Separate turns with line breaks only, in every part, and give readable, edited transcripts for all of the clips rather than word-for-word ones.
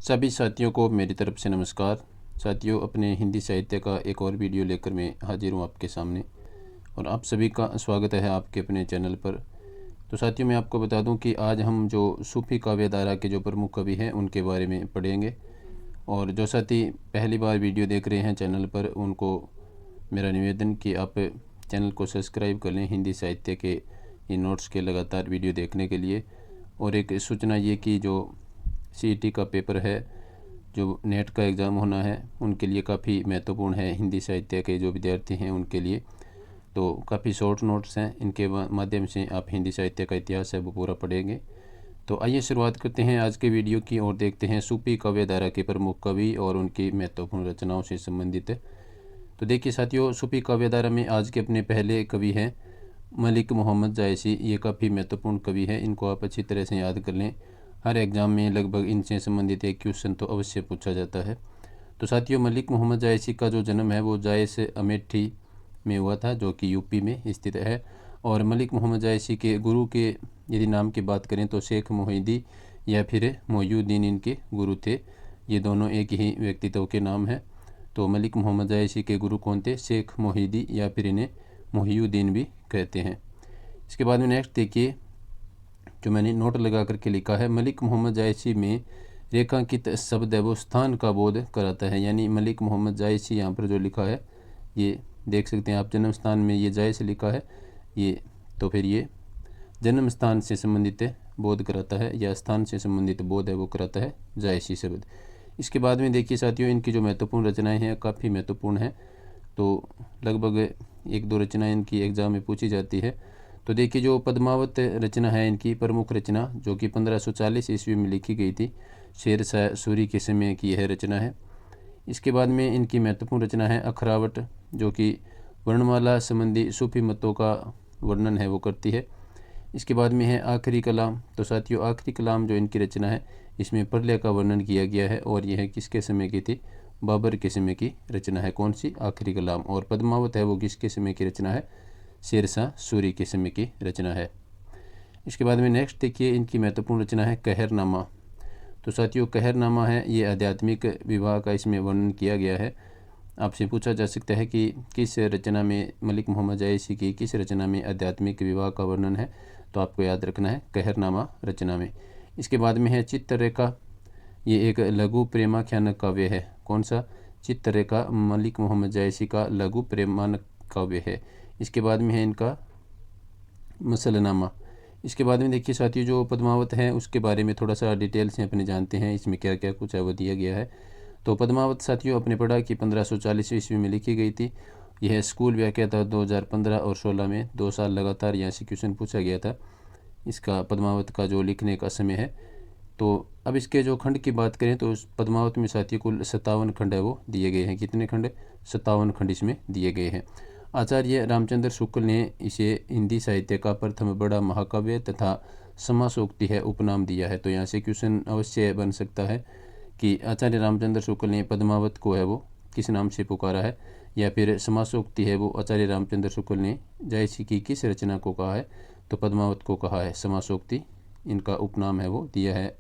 सभी साथियों को मेरी तरफ से नमस्कार। साथियों, अपने हिंदी साहित्य का एक और वीडियो लेकर मैं हाजिर हूँ आपके सामने और आप सभी का स्वागत है आपके अपने चैनल पर। तो साथियों, मैं आपको बता दूं कि आज हम जो सूफी काव्य धारा के जो प्रमुख कवि हैं उनके बारे में पढ़ेंगे। और जो साथी पहली बार वीडियो देख रहे हैं चैनल पर, उनको मेरा निवेदन कि आप चैनल को सब्सक्राइब कर लें हिंदी साहित्य के इन नोट्स के लगातार वीडियो देखने के लिए। और एक सूचना ये कि जो सीईटी का पेपर है, जो नेट का एग्ज़ाम होना है, उनके लिए काफ़ी महत्वपूर्ण है। हिंदी साहित्य के जो विद्यार्थी हैं उनके लिए तो काफ़ी शॉर्ट नोट्स हैं, इनके माध्यम से आप हिंदी साहित्य का इतिहास है वो पूरा पढ़ेंगे। तो आइए शुरुआत करते हैं आज के वीडियो की और देखते हैं सूफी काव्य धारा के प्रमुख कवि और उनकी महत्वपूर्ण रचनाओं से संबंधित। तो देखिए साथियों, सूफी काव्य धारा में आज के अपने पहले कवि हैं मलिक मोहम्मद जायसी। ये काफ़ी महत्वपूर्ण कवि है, इनको आप अच्छी तरह से याद कर लें। हर एग्ज़ाम में लगभग इनसे संबंधित एक क्वेश्चन तो अवश्य पूछा जाता है। तो साथियों, मलिक मोहम्मद जायसी का जो जन्म है वो जायस अमेठी में हुआ था, जो कि यूपी में स्थित है। और मलिक मोहम्मद जायसी के गुरु के यदि नाम की बात करें तो शेख मोहिद्दी या फिर मोहिउद्दीन इनके गुरु थे। ये दोनों एक ही व्यक्तित्व के नाम हैं। तो मलिक मोहम्मद जायसी के गुरु कौन थे? शेख मोहिद्दी या फिर इन्हें मोहिउद्दीन भी कहते हैं। इसके बाद में नेक्स्ट देखिए, जो मैंने नोट लगा करके लिखा है, मलिक मोहम्मद जायसी में रेखांकित शब्द है वो स्थान का बोध कराता है। यानी मलिक मोहम्मद जायसी यहाँ पर जो लिखा है, ये देख सकते हैं आप, जन्म स्थान में ये जायस लिखा है ये, तो फिर ये जन्म स्थान से संबंधित बोध कराता है या स्थान से संबंधित बोध है वो कराता है जायसी शब्द। इसके बाद में देखिए साथियों, इनकी जो महत्वपूर्ण रचनाएं हैं काफ़ी महत्वपूर्ण हैं। तो लगभग एक दो रचनाएं इनकी एग्ज़ाम में पूछी जाती है। तो देखिए, जो पद्मावत रचना है इनकी प्रमुख रचना, जो कि 1540 ईस्वी में लिखी गई थी, शेर शाह सूरी के समय की यह रचना है। इसके बाद में इनकी महत्वपूर्ण रचना है अखरावट, जो कि वर्णमाला संबंधी सूफी मतों का वर्णन है वो करती है। इसके बाद में है आखिरी कलाम। तो साथियों, आखिरी कलाम जो इनकी रचना है, इसमें प्रलय का वर्णन किया गया है और यह किसके समय की थी? बाबर के समय की रचना है। कौन सी? आखिरी कलाम। और पद्मावत है वो किसके समय की रचना है? शेर शाह सूरी के समय की रचना है। इसके बाद में नेक्स्ट देखिए, इनकी महत्वपूर्ण रचना है कहरनामा। तो साथियों, कहरनामा है ये आध्यात्मिक विवाह का इसमें वर्णन किया गया है। आपसे पूछा जा सकता है कि किस रचना में, मलिक मोहम्मद जायसी की किस रचना में आध्यात्मिक विवाह का वर्णन है? तो आपको याद रखना है कहरनामा रचना में। इसके बाद में है चित्ररेखा। ये एक लघु प्रेमाख्यानक काव्य है। कौन सा? चित्ररेखा मलिक मोहम्मद जायसी का लघु प्रेमानक काव्य है। इसके बाद में है इनका मसलनामा। इसके बाद में देखिए साथियों, जो पद्मावत है उसके बारे में थोड़ा सा डिटेल से अपने जानते हैं, इसमें क्या क्या कुछ है वो दिया गया है। तो पद्मावत साथियों, अपने पढ़ा कि 1540 ईस्वी में लिखी गई थी। यह स्कूल व्याख्या था 2015 और 16 में 2 साल लगातार यहाँ से क्वेश्चन पूछा गया था इसका, पद्मावत का जो लिखने का समय है। तो अब इसके जो खंड की बात करें तो पद्मावत में साथियों कुल 57 खंड है वो दिए गए हैं। कितने खंड? 57 खंड इसमें दिए गए हैं। आचार्य रामचंद्र शुक्ल ने इसे हिंदी साहित्य का प्रथम बड़ा महाकाव्य तथा समासोक्ति है उपनाम दिया है। तो यहाँ से क्वेश्चन अवश्य बन सकता है कि आचार्य रामचंद्र शुक्ल ने पद्मावत को है वो किस नाम से पुकारा है, या फिर समासोक्ति है वो आचार्य रामचंद्र शुक्ल ने जायसी की किस रचना को कहा है? तो पद्मावत को कहा है। समासोक्ति इनका उपनाम है वो दिया है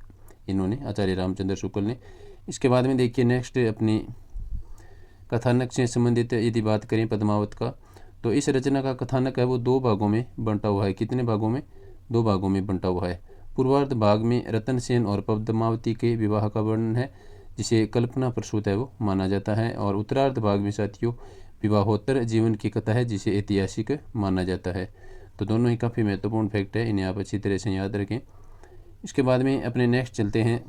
इन्होंने, आचार्य रामचंद्र शुक्ल ने। इसके बाद में देखिए नेक्स्ट, अपनी कथानक से संबंधित यदि बात करें पद्मावत का, तो इस रचना का कथानक है वो 2 भागों में बंटा हुआ है। कितने भागों में? 2 भागों में बंटा हुआ है। पूर्वार्ध भाग में रतन सेन और पद्मावती के विवाह का वर्णन है, जिसे कल्पना प्रसूत है वो माना जाता है। और उत्तरार्ध भाग में साथियों विवाहोत्तर जीवन की कथा है, जिसे ऐतिहासिक माना जाता है। तो दोनों ही काफ़ी महत्वपूर्ण फैक्ट है, इन्हें आप अच्छी तरह से याद रखें। इसके बाद में अपने नेक्स्ट चलते हैं।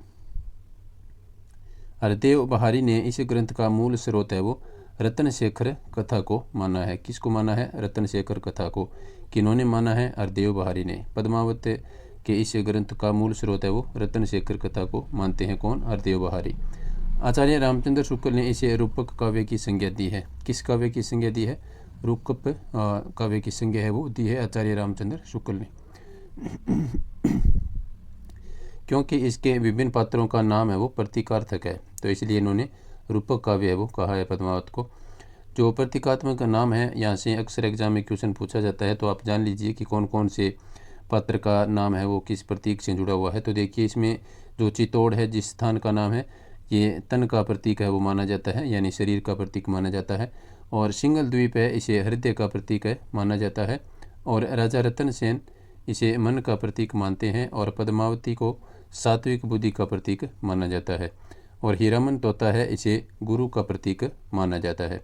हरदेव बहारी ने इस ग्रंथ का मूल स्रोत है वो रतन शेखर कथा को माना है। किसको माना है? रतन शेखर कथा को। किन्होंने माना है? हरदेव बहारी ने। पद्मावत के इस ग्रंथ का मूल स्रोत है वो रतन शेखर कथा को मानते हैं। कौन? हरदेव बहारी। आचार्य रामचंद्र शुक्ल ने इसे रूपक काव्य की संज्ञा दी है। किस काव्य की संज्ञा दी है? रूपक काव्य की संज्ञा है वो दी है आचार्य रामचंद्र शुक्ल ने। क्योंकि इसके विभिन्न पात्रों का नाम है वो प्रतीकार्थक है, तो इसलिए इन्होंने रूपक काव्य है वो कहा है पद्मावत को। जो प्रतीकात्मक का नाम है, यहाँ से अक्सर एग्जाम में क्वेश्चन पूछा जाता है, तो आप जान लीजिए कि कौन कौन से पात्र का नाम है वो किस प्रतीक से जुड़ा हुआ है। तो देखिए, इसमें जो चित्तौड़ है जिस स्थान का नाम है, ये तन का प्रतीक है वो माना जाता है, यानी शरीर का प्रतीक माना जाता है। और सिंगल द्वीप है, इसे हृदय का प्रतीक है माना जाता है। और राजा रतन सेन इसे मन का प्रतीक मानते हैं। और पद्मावती को सात्विक बुद्धि का प्रतीक माना जाता है। और हीरामन तोता है, इसे गुरु का प्रतीक माना जाता है।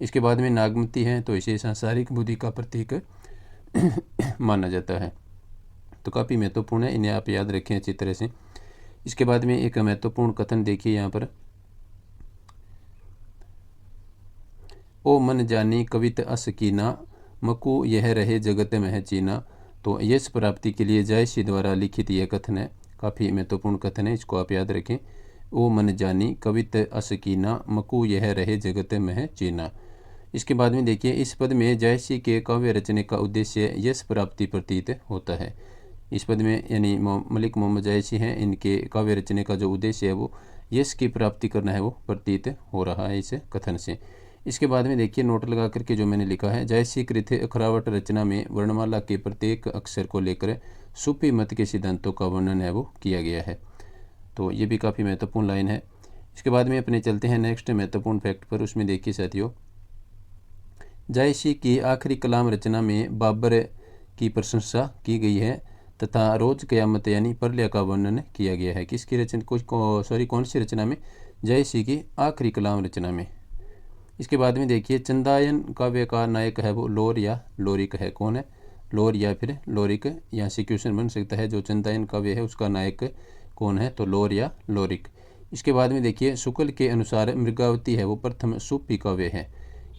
इसके बाद में नागमती है, तो इसे सांसारिक बुद्धि का प्रतीक माना जाता है। तो काफ़ी महत्वपूर्ण है, इन्हें आप याद रखें अच्छी तरह से। इसके बाद में एक महत्वपूर्ण कथन देखिए यहाँ पर, ओ मन जानी कवित अस कीना, मकु यह रहे जगत मह चीना। तो यश प्राप्ति के लिए जयसी द्वारा लिखित यह कथन है, काफ़ी महत्वपूर्ण कथन है, इसको आप याद रखें। ओ मन जानी कवित अस कीना, मकु यह रहे जगत मह चीना। इसके बाद में देखिए, इस पद में जयसी के काव्य रचने का उद्देश्य यश प्राप्ति प्रतीत होता है। इस पद में यानी मलिक मोहम्मद जयसी हैं, इनके काव्य रचने का जो उद्देश्य है वो यश की प्राप्ति करना है, वो प्रतीत हो रहा है इस कथन से। इसके बाद में देखिए, नोट लगा करके जो मैंने लिखा है, जयसी कृत अखरावट रचना में वर्णमाला के प्रत्येक अक्षर को लेकर सूफी मत के सिद्धांतों का वर्णन है वो किया गया है। तो ये भी काफ़ी महत्वपूर्ण लाइन है। इसके बाद में अपने चलते हैं नेक्स्ट महत्वपूर्ण फैक्ट पर। उसमें देखिए साथियों, जयसी की आखिरी कलाम रचना में बाबर की प्रशंसा की गई है तथा रोज क़यामत यानी प्रलय का वर्णन किया गया है। किसकी रचना कौन सी रचना में? जयसी की आखिरी कलाम रचना में। इसके बाद में देखिए, चंदायन काव्य का नायक है वो लोर या लोरिक है। कौन है? लोर या फिर लोरिक। यहाँ से क्वेश्चन बन सकता है, जो चंदायन काव्य है उसका नायक कौन है? तो लोर या लोरिक। इसके बाद में देखिए, शुक्ल के अनुसार मृगावती है वो प्रथम सूफी काव्य है।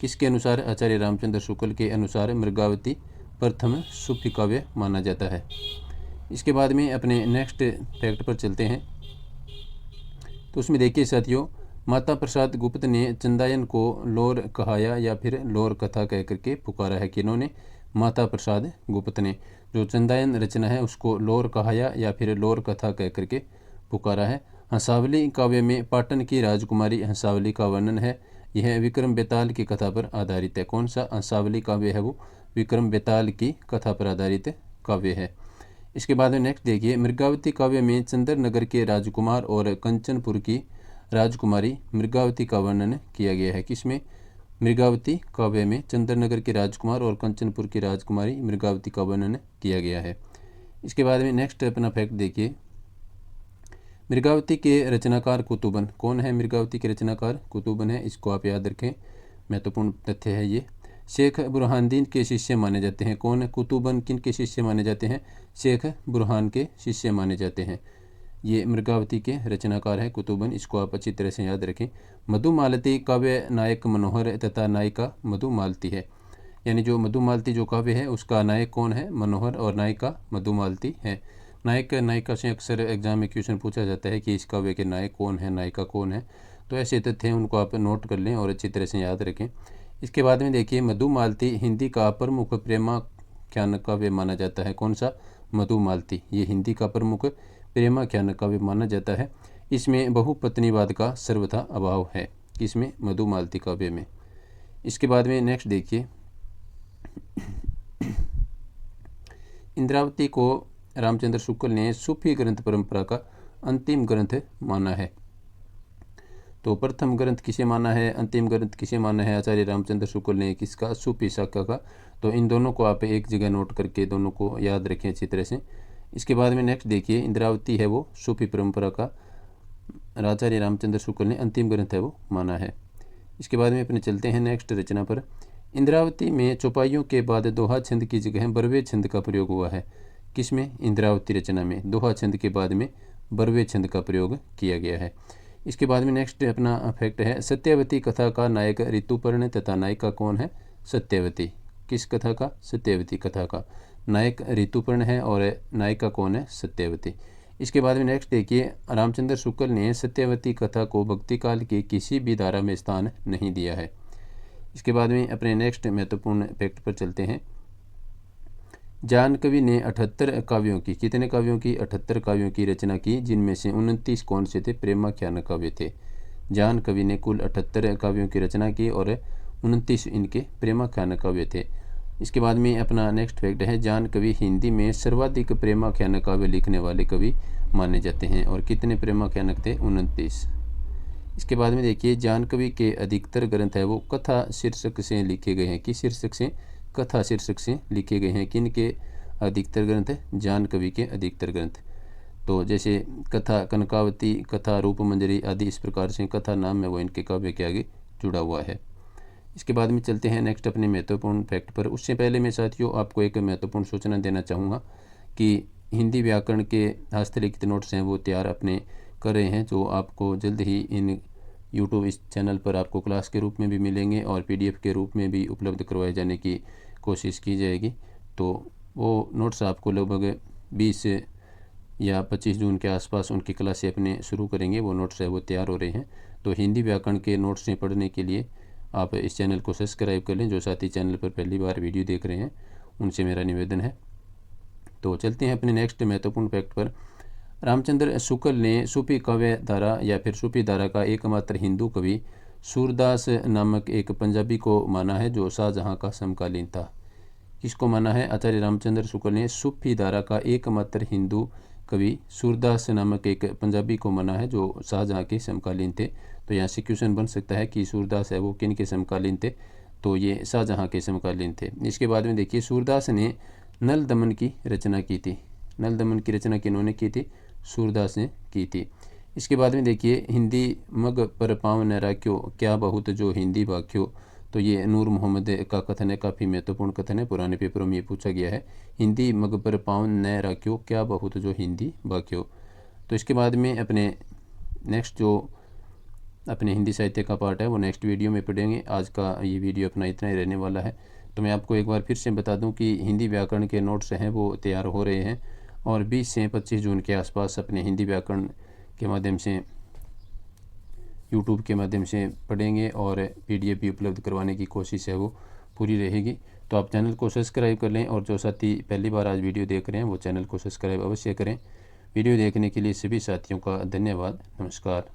किसके अनुसार? आचार्य रामचंद्र शुक्ल के अनुसार मृगावती प्रथम सूफी काव्य माना जाता है। इसके बाद में अपने नेक्स्ट फैक्ट पर चलते हैं। तो उसमें देखिए साथियों, माता प्रसाद गुप्त ने चंदायन को लोर कहाया या फिर लोर कथा कह करके पुकारा है। किन्होंने? माता प्रसाद गुप्त ने जो चंदायन रचना है उसको लोर कहाया या फिर लोर कथा कह करके पुकारा है। हंसावली काव्य में पाटन की राजकुमारी हंसावली का वर्णन है। यह विक्रम बेताल की कथा पर आधारित है। कौन सा हंसावली काव्य है? वो विक्रम बेताल की कथा पर आधारित काव्य है। इसके बाद में नेक्स्ट देखिए, मृगावती काव्य में चंदर नगर के राजकुमार और कंचनपुर की राजकुमारी मृगावती का वर्णन किया गया है। किसमें? मृगावती काव्य में चंदर नगर के राजकुमार और कंचनपुर की राजकुमारी मृगावती का वर्णन किया गया है। इसके बाद में नेक्स्ट अपना फैक्ट देखिए, मृगावती के रचनाकार कुतुबन। कौन है मृगावती के रचनाकार? कुतुबन है, इसको आप याद रखें, महत्वपूर्ण तथ्य है ये। शेख बुरहानुद्दीन के शिष्य माने जाते हैं। कौन है? कुतुबन किन के शिष्य माने जाते हैं? शेख बुरहान के शिष्य माने जाते हैं। ये मृगावती के रचनाकार है कुतुबन, इसको आप अच्छी तरह से याद रखें। मधुमालती काव्य नायक मनोहर तथा नायिका मधुमालती है। यानी जो मधुमालती जो काव्य है उसका नायक कौन है? मनोहर, और नायिका मधुमालती है। नायक नायिका से अक्सर एग्जाम में क्वेश्चन पूछा जाता है कि इस काव्य के नायक कौन है, नायिका कौन है। तो ऐसे तथ्य हैं, उनको आप नोट कर लें और अच्छी तरह से याद रखें। इसके बाद में देखिए, मधुमालती हिंदी का प्रमुख प्रेमाख्यान काव्य माना जाता है। कौन सा? मधुमालती। ये हिंदी का प्रमुख प्रेमाख्यान काव्य माना जाता है। इसमें बहुपत्नीवाद का सर्वथा अभाव है। किसमें? मधुमालती काव्य में। इसके बाद में नेक्स्ट देखिए, इंद्रावती को रामचंद्र शुक्ल ने सूफी ग्रंथ परंपरा का अंतिम ग्रंथ माना है। तो प्रथम ग्रंथ किसे माना है, अंतिम ग्रंथ किसे माना है? आचार्य रामचंद्र शुक्ल ने। किसका? सूफी शाखा का। तो इन दोनों को आप एक जगह नोट करके दोनों को याद रखें अच्छी तरह से। इसके बाद में नेक्स्ट देखिए, इंद्रावती है वो सूफी परंपरा का आचार्य रामचंद्र शुक्ल ने अंतिम ग्रंथ है वो माना है। इसके बाद में अपने चलते हैं नेक्स्ट रचना पर। इंद्रावती में चौपाइयों के बाद दोहा छंद की जगह बरवे छंद का प्रयोग हुआ है। किसमें? इंद्रावती रचना में दोहा छंद के बाद में बरवे छंद का प्रयोग किया गया है। इसके बाद में नेक्स्ट अपना फैक्ट है, सत्यवती कथा का नायक ऋतुपर्ण तथा नायिका कौन है? सत्यवती। किस कथा का? सत्यवती कथा का नायक ऋतुपर्ण है और नायिका कौन है? सत्यवती। इसके बाद में नेक्स्ट देखिए, रामचंद्र शुक्ल ने सत्यवती कथा को भक्ति काल की किसी भी धारा में स्थान नहीं दिया है। इसके बाद में अपने नेक्स्ट महत्वपूर्ण फैक्ट पर चलते हैं। जानकवि ने 78 काव्यों की, कितने काव्यों की? 78 काव्यों की रचना की, जिनमें से 29 कौन से थे? प्रेमाख्यान काव्य थे। जानकवि ने कुल 78 काव्यों की रचना की और 29 इनके प्रेमाख्यान काव्य थे। इसके बाद में अपना नेक्स्ट फैक्ट है, जानकवि हिंदी में सर्वाधिक प्रेमाख्यान काव्य लिखने वाले कवि माने जाते हैं और कितने प्रेमाख्यानक थे? 29। इसके बाद में देखिए जान कवि के अधिकतर ग्रंथ है वो कथा शीर्षक से लिखे गए हैं। किस शीर्षक से? कथा शीर्षक से लिखे गए हैं। किन के अधिकतर ग्रंथ है? जान कवि के अधिकतर ग्रंथ। तो जैसे कथा कनकावती, कथा रूपमंजरी आदि इस प्रकार से कथा नाम है वो इनके काव्य के आगे जुड़ा हुआ है। इसके बाद में चलते हैं नेक्स्ट अपने महत्वपूर्ण फैक्ट पर। उससे पहले मैं साथियों आपको एक महत्वपूर्ण सूचना देना चाहूँगा कि हिंदी व्याकरण के हस्तलिखित नोट्स हैं वो तैयार अपने कर रहे हैं, जो आपको जल्द ही इन यूट्यूब इस चैनल पर आपको क्लास के रूप में भी मिलेंगे और PDF के रूप में भी उपलब्ध करवाए जाने की कोशिश की जाएगी। तो वो नोट्स आपको लगभग 20 या 25 जून के आसपास उनकी क्लासें अपने शुरू करेंगे। वो नोट्स है वो तैयार हो रहे हैं। तो हिंदी व्याकरण के नोट्स से पढ़ने के लिए आप इस चैनल को सब्सक्राइब कर लें। जो साथी चैनल पर पहली बार वीडियो देख रहे हैं उनसे मेरा निवेदन है। तो चलते हैं अपने नेक्स्ट महत्वपूर्ण फैक्ट पर। रामचंद्र शुक्ल ने सूफी काव्य धारा या फिर सूफी धारा का एकमात्र हिंदू कवि सूरदास नामक एक पंजाबी को माना है जो शाहजहाँ का समकालीन था। किसको माना है? आचार्य रामचंद्र शुक्ल ने सूफी धारा का एकमात्र हिंदू कवि सूरदास नामक एक पंजाबी को माना है जो शाहजहाँ के समकालीन थे। तो यहाँ से क्वेश्चन बन सकता है कि सूरदास है वो किन के समकालीन थे? तो ये शाहजहाँ के समकालीन थे। इसके बाद में देखिए सूरदास ने नल दमन की रचना की थी। नल दमन की रचना किन्होंने की थी? सूरदास ने की थी। इसके बाद में देखिए हिंदी मग पर पाँव न राख्यो क्या बहुत जो हिंदी वाक्यो। तो ये नूर मोहम्मद का कथन है, काफ़ी महत्वपूर्ण कथन है, पुराने पेपरों में ये पूछा गया है। हिंदी मग पर पाँव न राख्यो क्या बहुत जो हिंदी वाक्यो। तो इसके बाद में अपने नेक्स्ट जो अपने हिंदी साहित्य का पार्ट है वो नेक्स्ट वीडियो में पढ़ेंगे। आज का ये वीडियो अपना इतना ही रहने वाला है। तो मैं आपको एक बार फिर से बता दूं कि हिंदी व्याकरण के नोट्स हैं वो तैयार हो रहे हैं और 20 से 25 जून के आसपास अपने हिंदी व्याकरण के माध्यम से यूट्यूब के माध्यम से पढ़ेंगे और PDF भी उपलब्ध करवाने की कोशिश है वो पूरी रहेगी। तो आप चैनल को सब्सक्राइब कर लें और जो साथी पहली बार आज वीडियो देख रहे हैं वो चैनल को सब्सक्राइब अवश्य करें। वीडियो देखने के लिए सभी साथियों का धन्यवाद। नमस्कार।